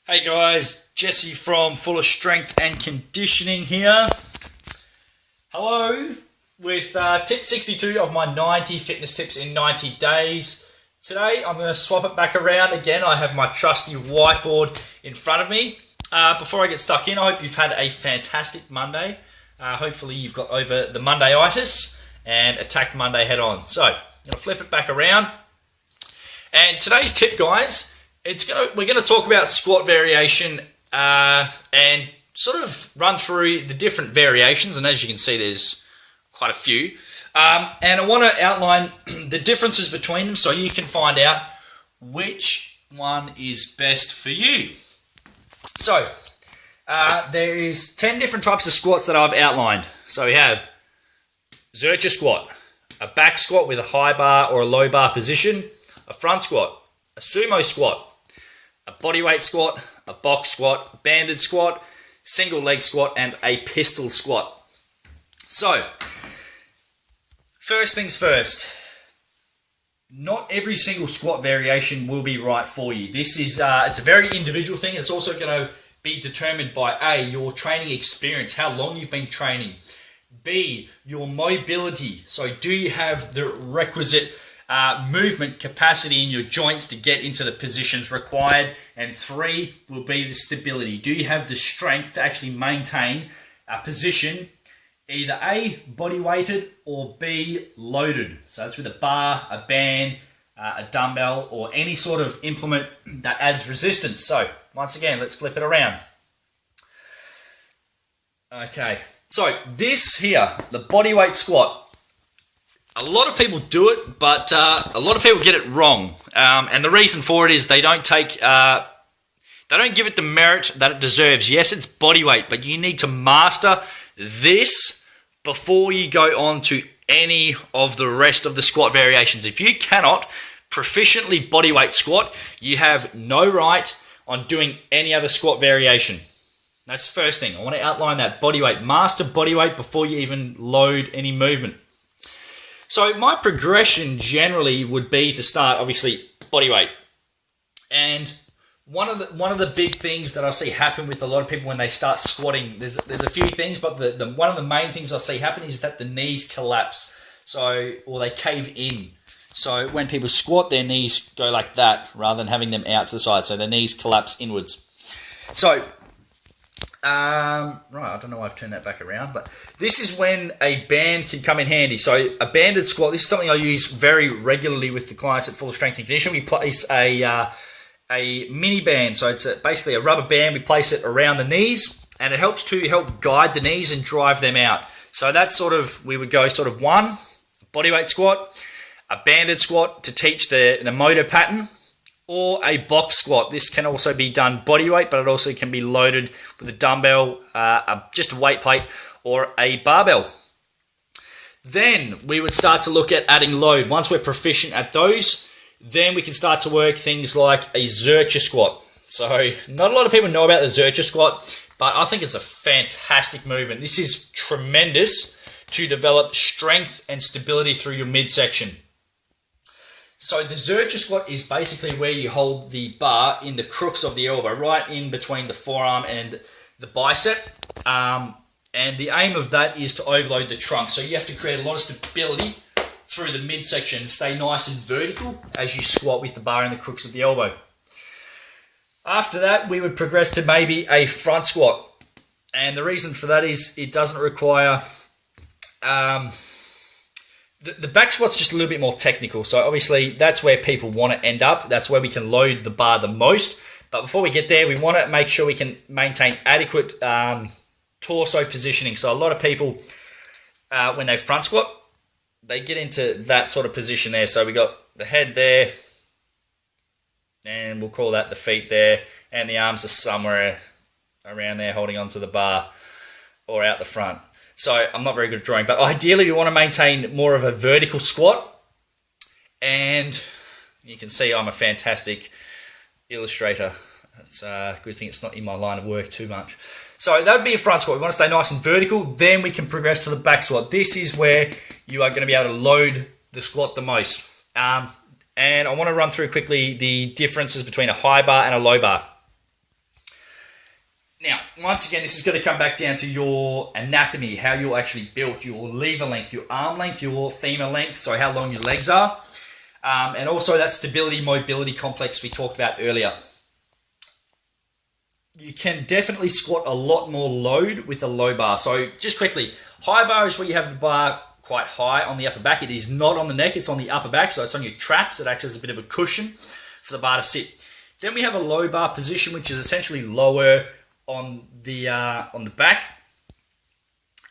Hey guys, Jesse from Fulla Strength and Conditioning here. Hello, with tip 62 of my 90 fitness tips in 90 days. Today I'm going to swap it back around again. I have my trusty whiteboard in front of me. Before I get stuck in, I hope you've had a fantastic Monday. Hopefully you've got over the Monday-itis and attacked Monday head on. So, I'm going to flip it back around. And today's tip, guys, we're going to talk about squat variation and sort of run through the different variations. And as you can see, there's quite a few. And I want to outline the differences between them so you can find out which one is best for you. So, there is 10 different types of squats that I've outlined. So we have Zercher squat, a back squat with a high bar or a low bar position, a front squat, a sumo squat, a bodyweight squat, a box squat, banded squat, single leg squat, and a pistol squat. So, first things first, not every single squat variation will be right for you. This is it's a very individual thing. It's also going to be determined by A, your training experience, how long you've been training. B, your mobility. So do you have the requisite movement capacity in your joints to get into the positions required? And 3 will be the stability. Do you have the strength to actually maintain a position, either A, body weighted, or B, loaded? So that's with a bar, a band, a dumbbell, or any sort of implement that adds resistance. So once again, let's flip it around. Okay, so this here, the bodyweight squat, a lot of people do it, but a lot of people get it wrong. And the reason for it is they don't give it the merit that it deserves. Yes, it's body weight, but you need to master this before you go on to any of the rest of the squat variations. If you cannot proficiently bodyweight squat, you have no right on doing any other squat variation. That's the first thing. I want to outline that bodyweight. Master bodyweight before you even load any movement. So my progression generally would be to start, obviously, bodyweight. And one of the big things that I see happen with a lot of people when they start squatting, there's a few things, but one of the main things I see happen is that the knees collapse, or they cave in. So when people squat, their knees go like that rather than having them out to the side. So their knees collapse inwards. So, right, I don't know why I've turned that back around, but this is when a band can come in handy. So a banded squat, this is something I use very regularly with the clients at Fulla Strength and Conditioning. We place a mini band, so it's basically a rubber band. We place it around the knees, and it helps to help guide the knees and drive them out. So that's we would go sort of 1, bodyweight squat, a banded squat to teach the motor pattern, or a box squat. This can also be done bodyweight, but it also can be loaded with a dumbbell, just a weight plate, or a barbell. Then we would start to look at adding load. Once we're proficient at those, then we can start to work things like a Zercher squat. So not a lot of people know about the Zercher squat, but I think it's a fantastic movement. This is tremendous to develop strength and stability through your midsection. So the Zercher squat is basically where you hold the bar in the crooks of the elbow, right in between the forearm and the bicep. And the aim of that is to overload the trunk. So you have to create a lot of stability through the midsection, stay nice and vertical as you squat with the bar in the crooks of the elbow. After that, we would progress to maybe a front squat. And the reason for that is it doesn't require... The back squat's just a little bit more technical, so obviously that's where people want to end up. That's where we can load the bar the most. But before we get there, we want to make sure we can maintain adequate torso positioning. So a lot of people, when they front squat, they get into that sort of position there. So we got the head there, and we'll call that the feet there, and the arms are somewhere around there holding onto the bar or out the front. So I'm not very good at drawing, but ideally we want to maintain more of a vertical squat. And you can see I'm a fantastic illustrator. It's a good thing it's not in my line of work too much. So that would be a front squat. We want to stay nice and vertical. Then we can progress to the back squat. This is where you are going to be able to load the squat the most. And I want to run through quickly the differences between a high bar and a low bar. Now, once again, this is going to come back down to your anatomy, how you're actually built, your lever length, your arm length, your femur length, so how long your legs are, and also that stability mobility complex we talked about earlier. You can definitely squat a lot more load with a low bar. So just quickly, high bar is where you have the bar quite high on the upper back. It is not on the neck, it's on the upper back, so it's on your traps. It acts as a bit of a cushion for the bar to sit. Then we have a low bar position, which is essentially lower on the back,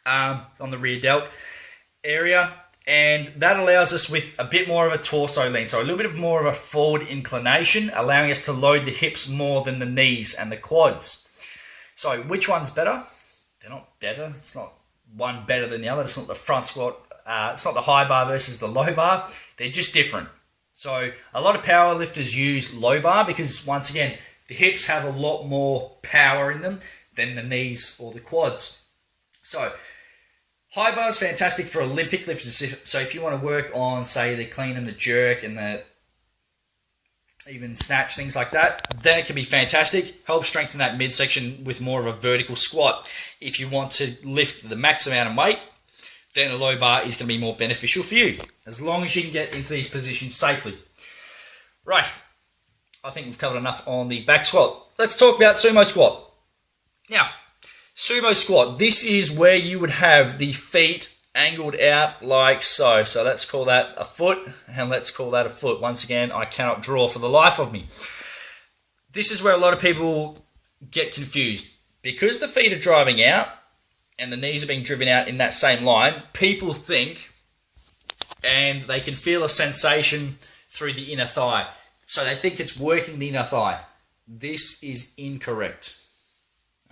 on the rear delt area, and that allows us with a bit more of a torso lean, so a little bit of more of a forward inclination, allowing us to load the hips more than the knees and the quads. So which one's better? They're not better. It's not one better than the other. It's not the front squat. It's not the high bar versus the low bar. They're just different. So a lot of power lifters use low bar because, once again, the hips have a lot more power in them than the knees or the quads. So high bar is fantastic for Olympic lifters. So if you want to work on, say, the clean and the jerk and the even snatch, things like that, then it can be fantastic. Help strengthen that midsection with more of a vertical squat. If you want to lift the max amount of weight, then a low bar is going to be more beneficial for you, as long as you can get into these positions safely. Right. I think we've covered enough on the back squat. Let's talk about sumo squat. Now, sumo squat, this is where you would have the feet angled out like so. So let's call that a foot, and let's call that a foot. Once again, I cannot draw for the life of me. This is where a lot of people get confused. Because the feet are driving out and the knees are being driven out in that same line, people think, and they can feel a sensation through the inner thigh. So they think it's working the inner thigh. This is incorrect.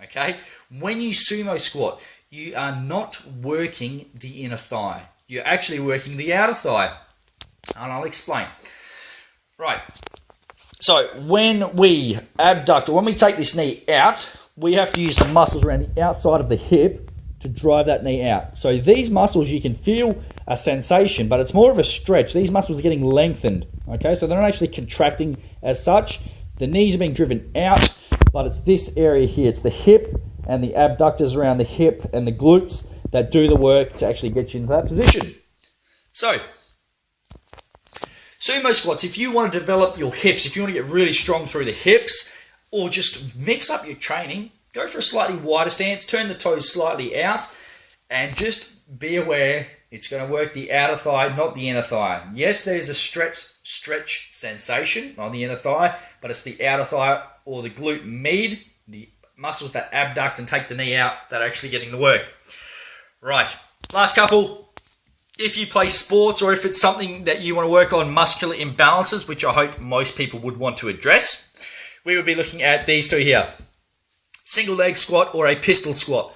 Okay? When you sumo squat, you are not working the inner thigh. You're actually working the outer thigh. And I'll explain. Right. So when we abduct, or when we take this knee out, we have to use the muscles around the outside of the hip to drive that knee out. So these muscles, you can feel a sensation, but it's more of a stretch. These muscles are getting lengthened, okay? So they're not actually contracting as such. The knees are being driven out, but it's this area here. It's the hip and the abductors around the hip and the glutes that do the work to actually get you into that position. So, sumo squats, if you want to develop your hips, if you want to get really strong through the hips, or just mix up your training, go for a slightly wider stance, turn the toes slightly out, and just be aware it's going to work the outer thigh, not the inner thigh. Yes, there's a stretch sensation on the inner thigh, but it's the outer thigh or the glute med, the muscles that abduct and take the knee out, that are actually getting the work. Right, last couple. If you play sports, or if it's something that you want to work on muscular imbalances, which I hope most people would want to address, we would be looking at these two here. Single leg squat or a pistol squat.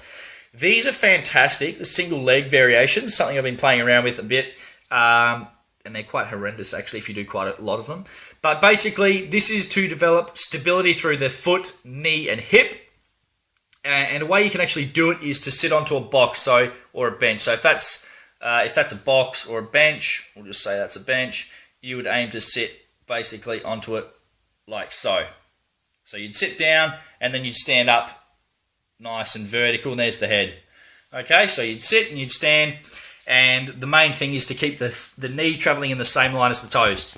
These are fantastic, the single leg variations, something I've been playing around with a bit, and they're quite horrendous actually if you do quite a lot of them. But basically, this is to develop stability through the foot, knee, and hip. And a way you can actually do it is to sit onto a box or a bench. So if that's a box or a bench, we'll just say that's a bench, you would aim to sit basically onto it like so. So you'd sit down and then you'd stand up nice and vertical, and there's the head. Okay, so you'd sit and you'd stand, and the main thing is to keep the knee traveling in the same line as the toes.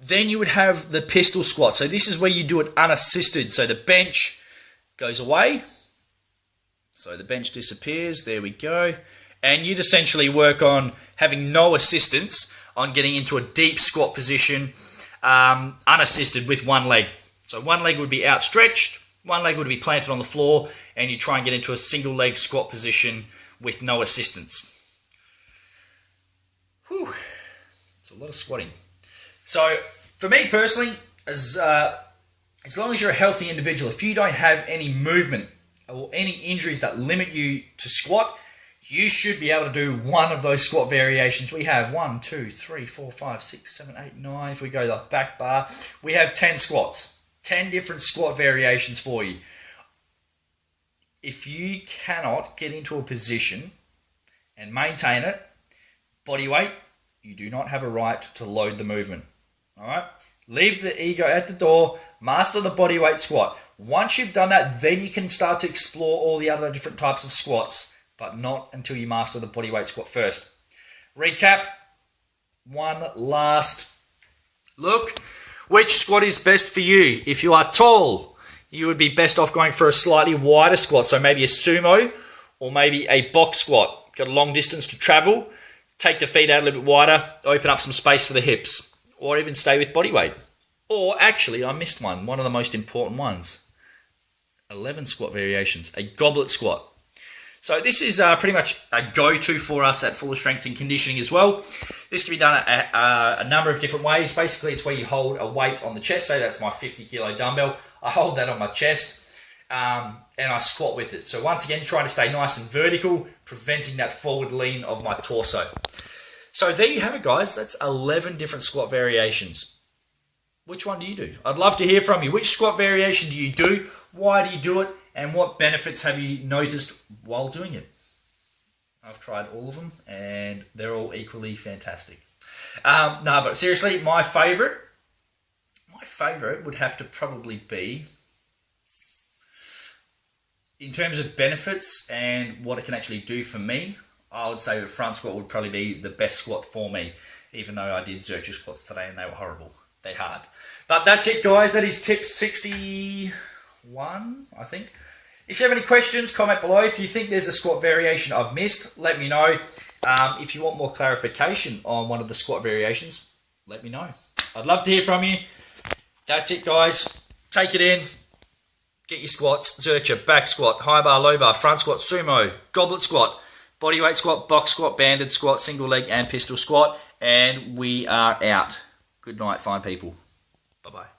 Then you would have the pistol squat. So this is where you do it unassisted. So the bench goes away. So the bench disappears. There we go. And you'd essentially work on having no assistance on getting into a deep squat position unassisted with one leg. So one leg would be outstretched, one leg would be planted on the floor, and you try and get into a single leg squat position with no assistance. Whew, it's a lot of squatting. So for me personally, as long as you're a healthy individual, if you don't have any movement or any injuries that limit you to squat, you should be able to do one of those squat variations. We have 1, 2, 3, 4, 5, 6, 7, 8, 9. If we go to the back bar, we have 10 squats. 10 different squat variations for you. If you cannot get into a position and maintain it, body weight, you do not have a right to load the movement. All right? Leave the ego at the door. Master the bodyweight squat. Once you've done that, then you can start to explore all the other different types of squats, but not until you master the bodyweight squat first. Recap. One last look. Which squat is best for you? If you are tall, you would be best off going for a slightly wider squat, so maybe a sumo or maybe a box squat. Got a long distance to travel, take the feet out a little bit wider, open up some space for the hips, or even stay with body weight. Or actually, I missed one of the most important ones. 11 squat variations, a goblet squat. So this is pretty much a go-to for us at Fulla Strength and Conditioning as well. This can be done a number of different ways. Basically, it's where you hold a weight on the chest. So that's my 50 kilo dumbbell. I hold that on my chest and I squat with it. So once again, trying to stay nice and vertical, preventing that forward lean of my torso. So there you have it, guys. That's 11 different squat variations. Which one do you do? I'd love to hear from you. Which squat variation do you do? Why do you do it? And what benefits have you noticed while doing it? I've tried all of them and they're all equally fantastic. No, but seriously, my favorite would have to probably be, in terms of benefits and what it can actually do for me, I would say the front squat would probably be the best squat for me, even though I did Zercher squats today and they were horrible. They're hard. But that's it, guys. That is tip 61, I think. If you have any questions, comment below. If you think there's a squat variation I've missed, let me know. If you want more clarification on one of the squat variations, let me know. I'd love to hear from you. That's it, guys. Take it in. Get your squats. Zercher, back squat, high bar, low bar, front squat, sumo, goblet squat, bodyweight squat, box squat, banded squat, single leg and pistol squat. And we are out. Good night, fine people. Bye-bye.